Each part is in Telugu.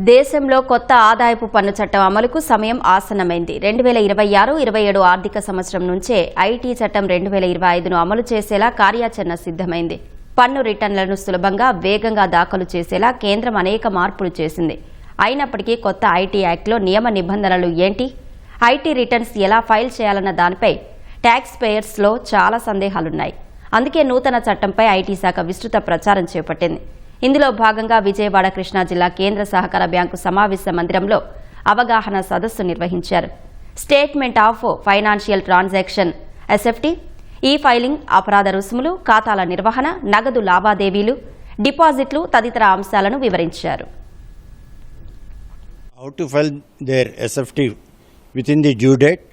దేశంలో కొత్త ఆదాయపు పన్ను చట్టం అమలుకు సమయం ఆసన్నమైంది. 2026-27 ఆర్థిక సంవత్సరం నుంచే ఐటీ చట్టం 2025ను అమలు చేసేలా కార్యాచరణ సిద్ధమైంది. పన్ను రిటర్నులను సులభంగా, వేగంగా దాఖలు చేసేలా కేంద్రం అనేక మార్పులు చేసింది. అయినప్పటికీ కొత్త ఐటీ యాక్ట్లో నియమ నిబంధనలు ఏంటి, ఐటీ రిటర్న్స్ ఎలా ఫైల్ చేయాలన్న దానిపై ట్యాక్స్ పేయర్స్లో చాలా సందేహాలున్నాయి. అందుకే నూతన చట్టంపై ఐటీ శాఖ విస్తృత ప్రచారం చేపట్టింది. ఇందులో భాగంగా విజయవాడ కృష్ణా జిల్లా కేంద్ర సహకార బ్యాంకు సమావేశ మందిరంలో అవగాహన సదస్సు నిర్వహించారు. Statement of financial transaction SFT, ఈ ఫైలింగ్, అపరాధ రుసుములు, ఖాతాల నిర్వహణ, నగదు లావాదేవీలు, డిపాజిట్లు తదితర అంశాలను వివరించారు. How to file their SFT within the due date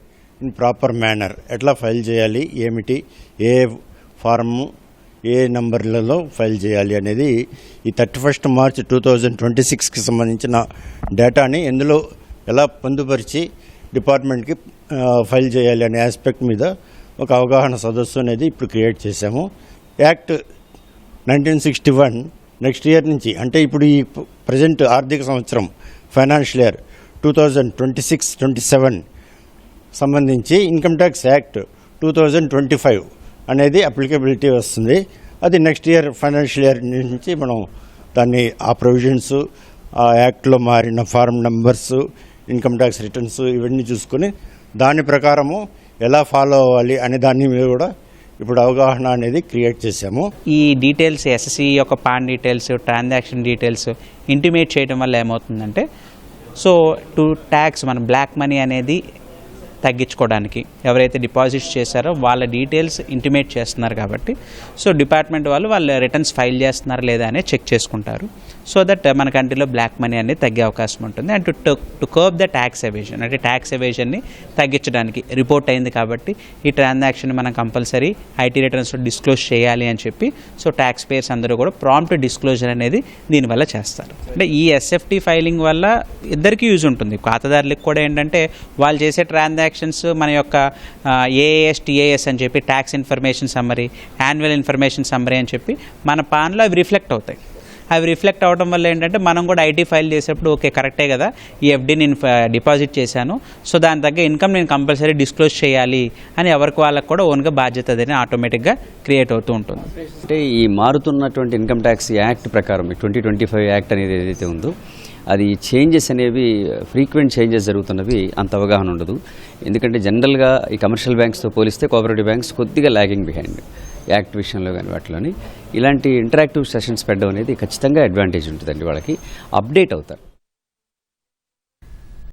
in proper manner. ఎట్లా ఫైల్ చేయాలి, ఏమిటి, ఏ ఫారము, ఏ నంబర్లలో ఫైల్ చేయాలి అనేది ఈ 31 మార్చి 2026కి సంబంధించిన డేటాని ఎందులో ఎలా పొందుపరిచి డిపార్ట్మెంట్కి ఫైల్ చేయాలి అనే ఆస్పెక్ట్ మీద ఒక అవగాహన సదస్సు అనేది ఇప్పుడు క్రియేట్ చేశాము. యాక్ట్ 1961 నెక్స్ట్ ఇయర్ నుంచి, అంటే ఇప్పుడు ఈ ప్రజెంట్ ఆర్థిక సంవత్సరం ఫైనాన్షియల్ ఇయర్ 2026-27 సంబంధించి ఇన్కమ్ ట్యాక్స్ యాక్ట్ 2025 అనేది అప్లికబిలిటీ వస్తుంది. అది నెక్స్ట్ ఇయర్ ఫైనాన్షియల్ ఇయర్ నుంచి మనం దాన్ని ఆ ప్రొవిజన్స్, ఆ యాక్ట్లో మారిన form numbers, income tax returns ఇవన్నీ చూసుకొని దాని ప్రకారము ఎలా ఫాలో అవ్వాలి అనే దాని మీద కూడా ఇప్పుడు అవగాహన అనేది క్రియేట్ చేశాము. ఈ డీటెయిల్స్, ఎస్ఎస్సి యొక్క pan details, transaction details intimate చేయడం వల్ల ఏమవుతుందంటే, సో టు ట్యాక్స్ మన బ్లాక్ మనీ అనేది తగ్గించుకోవడానికి ఎవరైతే డిపాజిట్స్ చేశారో వాళ్ళ డీటెయిల్స్ ఇంటిమేట్ చేస్తున్నారు కాబట్టి, సో డిపార్ట్మెంట్ వాళ్ళు రిటర్న్స్ ఫైల్ చేస్తున్నారా లేదా అనేది చెక్ చేసుకుంటారు. సో దట్ మన కంట్రీలో బ్లాక్ మనీ అనేది తగ్గే అవకాశం ఉంటుంది. And to curb the tax evasion, అంటే ట్యాక్స్ ఎవేజన్ని తగ్గించడానికి రిపోర్ట్ అయింది కాబట్టి ఈ ట్రాన్సాక్షన్ మనం కంపల్సరీ ఐటీ రిటర్న్స్లో డిస్క్లోజ్ చేయాలి అని చెప్పి, సో ట్యాక్స్ పేయర్స్ అందరూ కూడా ప్రాంప్ట్ డిస్క్లోజర్ అనేది దీనివల్ల చేస్తారు. అంటే ఈ ఎస్ఎఫ్టీ ఫైలింగ్ వల్ల ఇద్దరికీ యూజ్ ఉంటుంది. ఖాతాదారులకు కూడా ఏంటంటే వాళ్ళు చేసే ట్రాన్సాక్షన్స్ మన యొక్క ఏఏఎస్, టీఏఎస్ అని చెప్పి tax information summary, annual information summary అని చెప్పి మన పాన్లో అవి రిఫ్లెక్ట్ అవుతాయి. అవి రిఫ్లెక్ట్ అవ్వడం వల్ల ఏంటంటే మనం కూడా ఐటీ ఫైల్ చేసేటప్పుడు ఓకే కరెక్టే కదా, ఈ ఎఫ్డీ నేను డిపాజిట్ చేశాను, సో దాని తగ్గ ఇన్కమ్ నేను కంపల్సరీ డిస్క్లోజ్ చేయాలి అని ఎవరికి వాళ్ళకి కూడా ఓన్గా బాధ్యత అనేది ఆటోమేటిక్గా క్రియేట్ అవుతూ ఉంటుంది. అంటే ఈ మారుతున్నటువంటి ఇన్కమ్ ట్యాక్స్ యాక్ట్ ప్రకారం 2025 యాక్ట్ అనేది ఏదైతే ఉందో అది చేంజెస్ అనేవి ఫ్రీక్వెంట్ చేంజెస్ జరుగుతున్నవి అంత అవగాహన ఉండదు. ఎందుకంటే జనరల్గా ఈ కమర్షియల్ బ్యాంక్స్తో పోలిస్తే కోఆపరేటివ్ బ్యాంక్స్ కొద్దిగా లాగింగ్ బిహైండ్ యాక్ట్ విషయంలో కానీ వాటిలోని. ఇలాంటి ఇంటరాక్టివ్ సెషన్స్ పెట్టడం అనేది ఖచ్చితంగా అడ్వాంటేజ్ ఉంటుందండి. వాళ్ళకి అప్డేట్ అవుతారు.